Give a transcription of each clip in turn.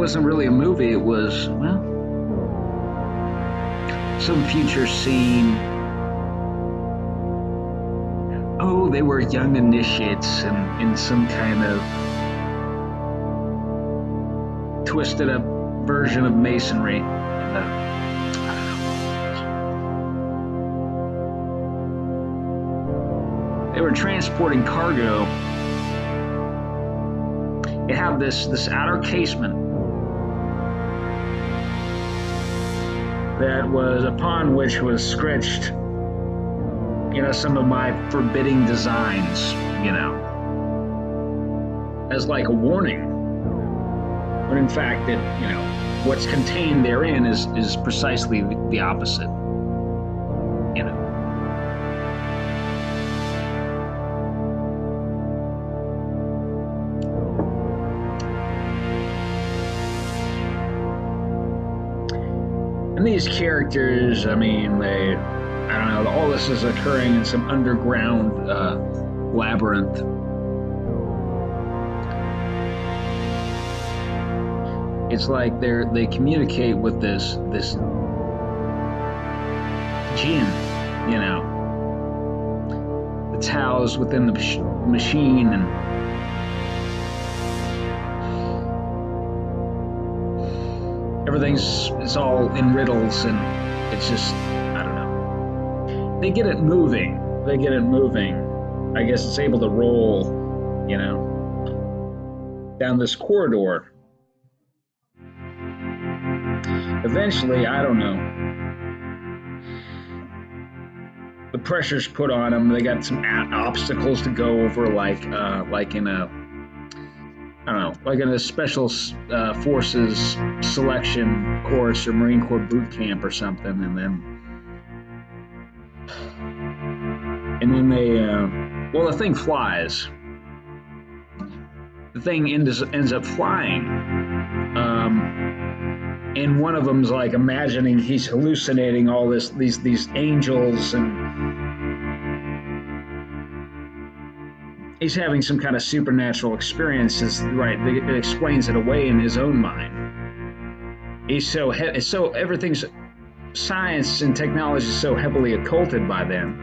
wasn't really a movie. It was, well, some future scene. Oh, they were young initiates in some kind of twisted up version of masonry. I don't know. They were transporting cargo. It had this outer casement that was upon which was scratched, some of my forbidding designs, as like a warning. But in fact, what's contained therein is precisely the opposite. And these characters, I don't know, all this is occurring in some underground labyrinth. It's like they communicate with this jinn, it's housed within the machine, and it's all in riddles, and it's just, I don't know. They get it moving. I guess it's able to roll, down this corridor. Eventually, I don't know, the pressure's put on them. They got some obstacles to go over, like in a, I don't know, like in a special forces selection course or Marine Corps boot camp or something, and then they, well, the thing flies. The thing ends up flying. And one of them's like imagining he's hallucinating all these angels, and he's having some kind of supernatural experiences, right? It explains it away in his own mind. So everything's, science and technology is so heavily occulted by them.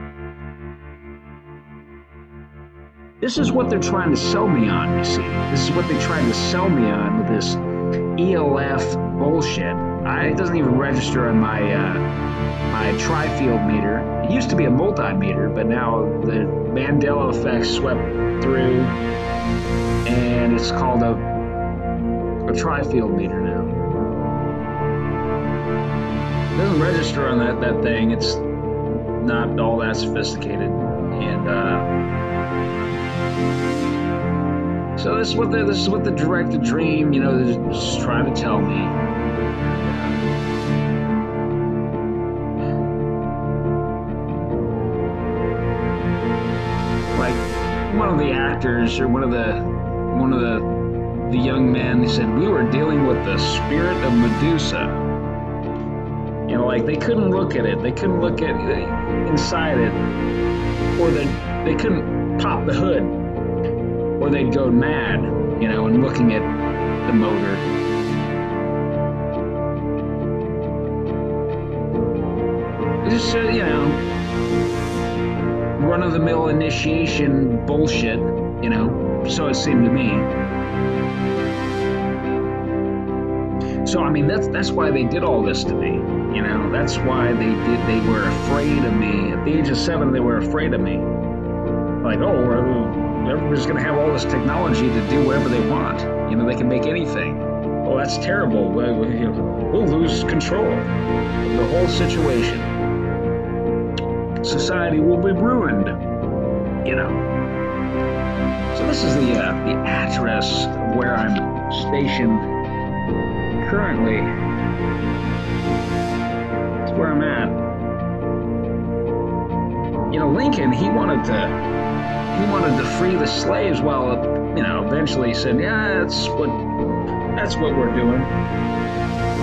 This is what they're trying to sell me on, you see. This is what they tried to sell me on with this ELF bullshit. It doesn't even register on my my tri-field meter. It used to be a multimeter, but now the Mandela effect swept through, and it's called a tri-field meter now. It doesn't register on that thing. It's not all that sophisticated, and so this is what the directed dream, they're just trying to tell me. Like one of the actors, or one of the young men, said we were dealing with the spirit of Medusa. Like they couldn't look at it. They couldn't look at inside it, or they couldn't pop the hood, or they'd go mad, and looking at the motor. Just, run-of-the-mill initiation bullshit, so it seemed to me. So, that's why they did all this to me, that's why they were afraid of me. At the age of 7, they were afraid of me. Like, everybody's going to have all this technology to do whatever they want. They can make anything. Oh, that's terrible. We'll lose control of the whole situation. Society will be ruined. So this is the address where I'm stationed currently. It's where I'm at. Lincoln, he wanted to free the slaves, while eventually he said, yeah, that's what we're doing.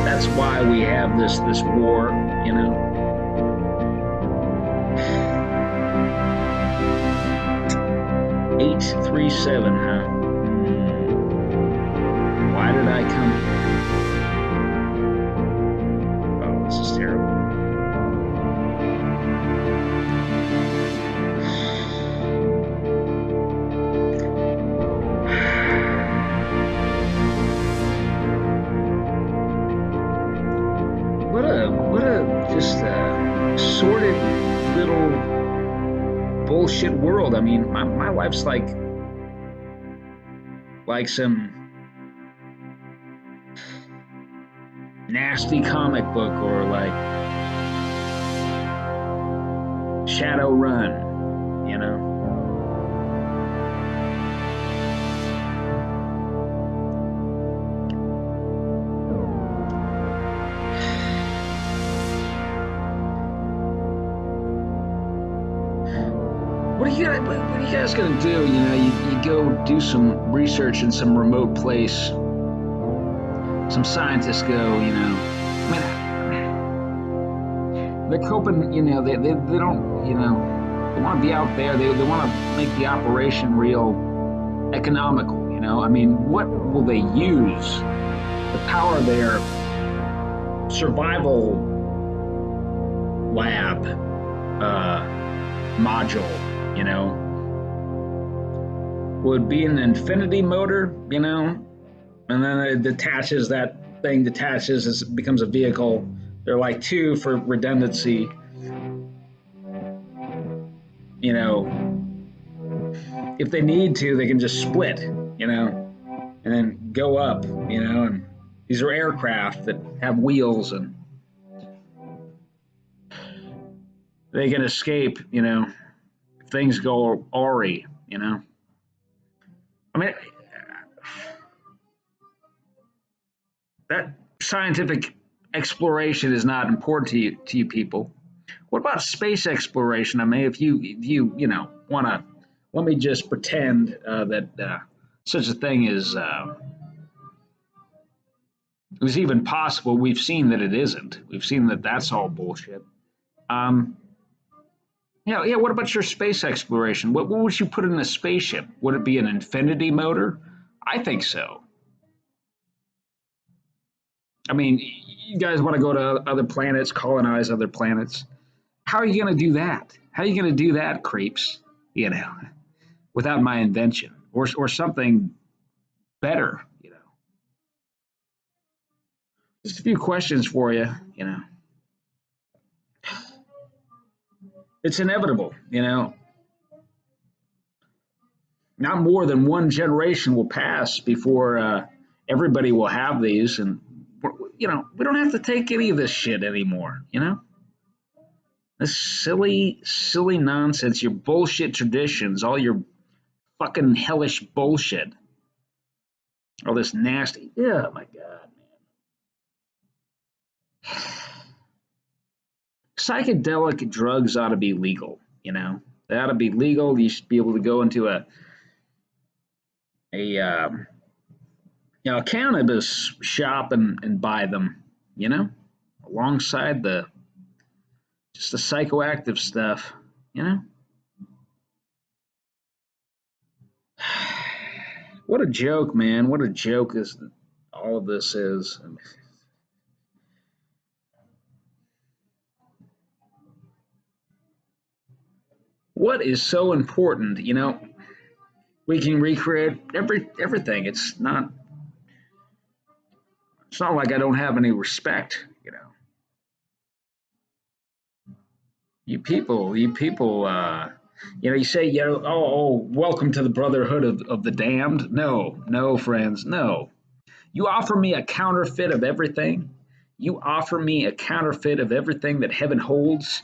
That's why we have this war, 837, huh? Why did I come? This is terrible. What a just sordid little bullshit world. I mean, my life's like some nasty comic book or like Shadow Run, you know. What are you guys gonna do? You know, you go do some research in some remote place. Some scientists go, you know. I mean, they're coping. You know, they don't. You know, they want to be out there. They want to make the operation real economical. You know, I mean, what will they use to power their survival lab module? You know, would be an infinity motor, you know, and then it detaches, that thing detaches, it becomes a vehicle. They're like two for redundancy, you know. If they need to, they can just split, you know, and then go up, you know. And these are aircraft that have wheels and they can escape, you know, if things go awry, you know. I mean, that scientific exploration is not important to you people. What about space exploration? I mean, if you know want to, let me just pretend that such a thing is even possible. We've seen that it isn't. We've seen that that's all bullshit. Um, yeah, yeah. What about your space exploration? What would you put in a spaceship? Would it be an infinity motor? I think so. I mean, you guys want to go to other planets, colonize other planets. How are you going to do that? How are you going to do that, creeps? You know, without my invention or something better. You know, just a few questions for you. You know, it's inevitable. You know, not more than one generation will pass before everybody will have these, and you know, we don't have to take any of this shit anymore. You know, this silly nonsense, your bullshit traditions, all your fucking hellish bullshit, all this nasty. Yeah, my god, man. Psychedelic drugs ought to be legal. You know, they ought to be legal. You should be able to go into a you know, a cannabis shop and buy them. You know, alongside the just the psychoactive stuff. You know, what a joke, man! What a joke is all of this is. What is so important? You know, we can recreate everything. It's not like I don't have any respect. You know, you people. You know, you say, you know, welcome to the brotherhood of the damned. No, no, friends, no. You offer me a counterfeit of everything. You offer me a counterfeit of everything that heaven holds.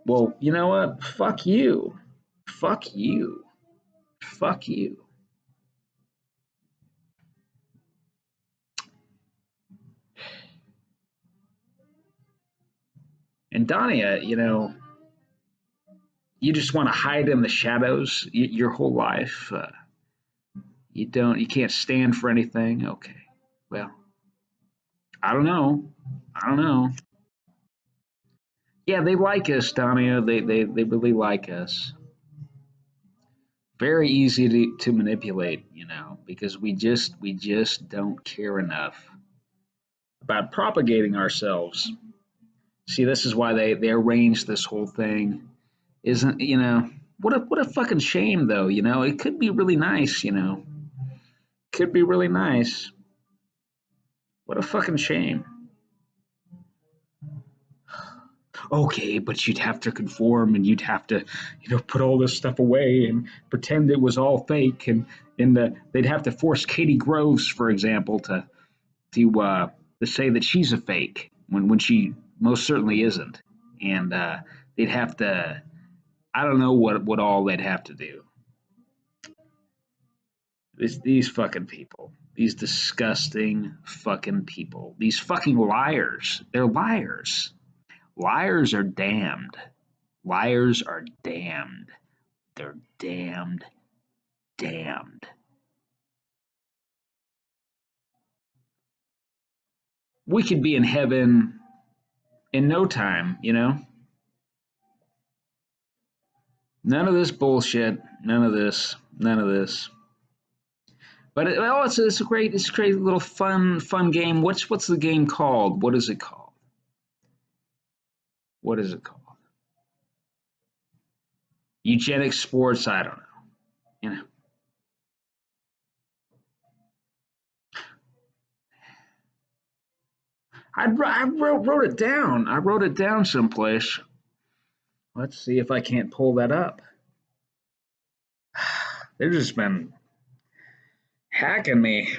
Well, you know what? Fuck you. Fuck you. Fuck you. And Dania, you know, you just want to hide in the shadows your whole life. You can't stand for anything. Okay. Well, I don't know. I don't know. Yeah, they like us, Dania. They really like us. Very easy to manipulate, you know, because we just don't care enough about propagating ourselves. See, this is why they arranged this whole thing. Isn't what a fucking shame though. It could be really nice. Could be really nice. What a fucking shame. Okay, but you'd have to conform and you'd have to, put all this stuff away and pretend it was all fake, and they'd have to force Katie Groves, for example, to say that she's a fake when she most certainly isn't, and they'd have to, I don't know what all they'd have to do. These fucking people, these disgusting fucking people, these fucking liars. They're liars. Liars are damned. Liars are damned. They're damned, damned. We could be in heaven in no time. None of this bullshit. None of this. None of this. But it's a great little fun game. What's the game called? What is it called? What is it called? Eugenic sports. I don't know. You know. I wrote it down. I wrote it down someplace. Let's see if I can't pull that up. They've just been hacking me.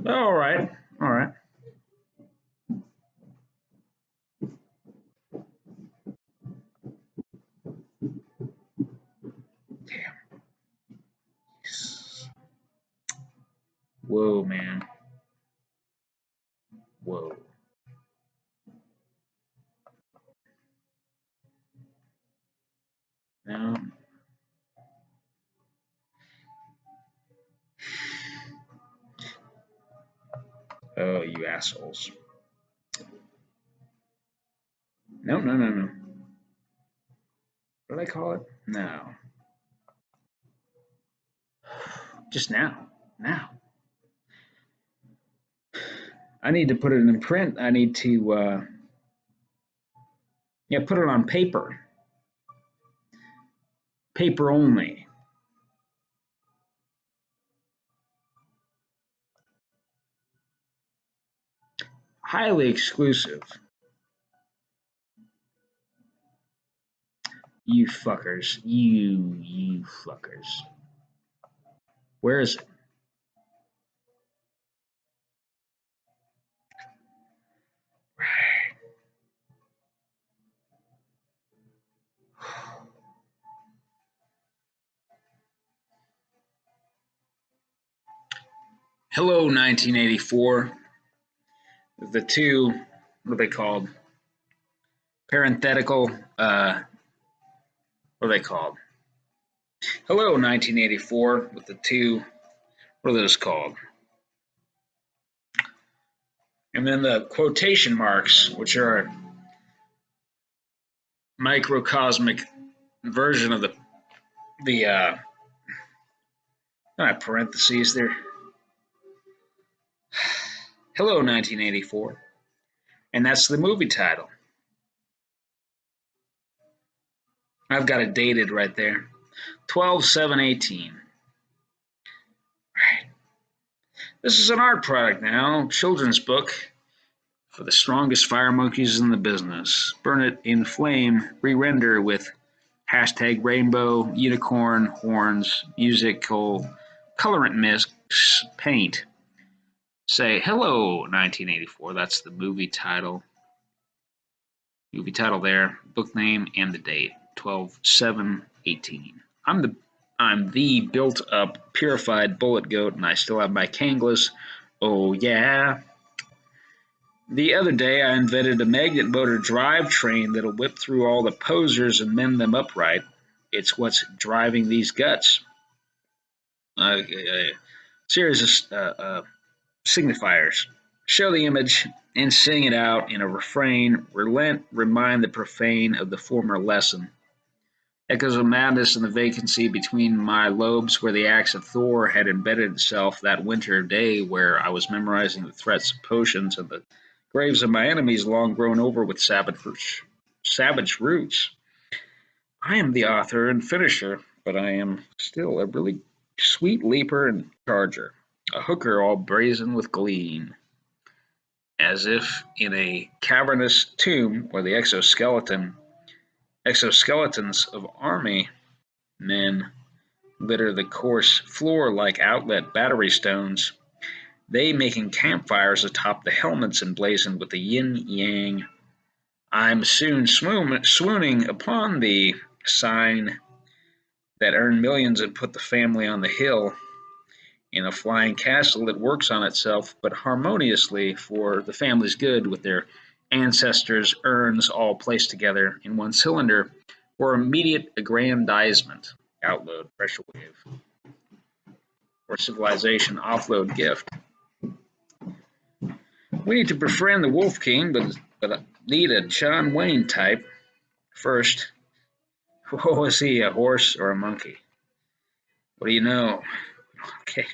All right. All right. Damn. Whoa, man. Whoa. No. Oh, you assholes. No, no, no, no. What did I call it? No. Just now. Now. I need to put it in print. I need to put it on paper. Paper only. Highly exclusive. You fuckers. You fuckers. Where is it? Hello, 1984. The two, what are they called? Parenthetical, what are they called? Hello, 1984, with the two, what are those called? And then the quotation marks, which are a microcosmic version of the parentheses there. Hello, 1984. And that's the movie title. I've got it dated right there. 12/7/18. Right. This is an art product now, children's book for the strongest fire monkeys in the business. Burn it in flame, re-render with hashtag rainbow, unicorn, horns, musical, colorant mix, paint. Say hello 1984. That's the movie title. Movie title there, book name, and the date. 12/7/18. I'm the built up, purified bullet goat, and I still have my Kangas. Oh yeah. The other day I invented a magnet motor drivetrain that'll whip through all the posers and mend them upright. It's what's driving these guts. A series of signifiers. Show the image and sing it out in a refrain. Relent, remind the profane of the former lesson. Echoes of madness in the vacancy between my lobes where the axe of Thor had embedded itself that winter day where I was memorizing the threats of potions and the graves of my enemies long grown over with savage roots. I am the author and finisher, but I am still a really sweet leaper and charger, a hooker all brazen with gleam, as if in a cavernous tomb where the exoskeletons of army men litter the coarse floor like outlet battery stones, they making campfires atop the helmets emblazoned with the yin-yang. I'm soon swooning upon the sign that earned millions and put the family on the hill in a flying castle that works on itself, but harmoniously for the family's good with their ancestors' urns all placed together in one cylinder for immediate aggrandizement. Outload, pressure wave, or civilization offload gift. We need to befriend the Wolf King, but need a John Wayne type. First, was he, a horse or a monkey? What do you know? Okay.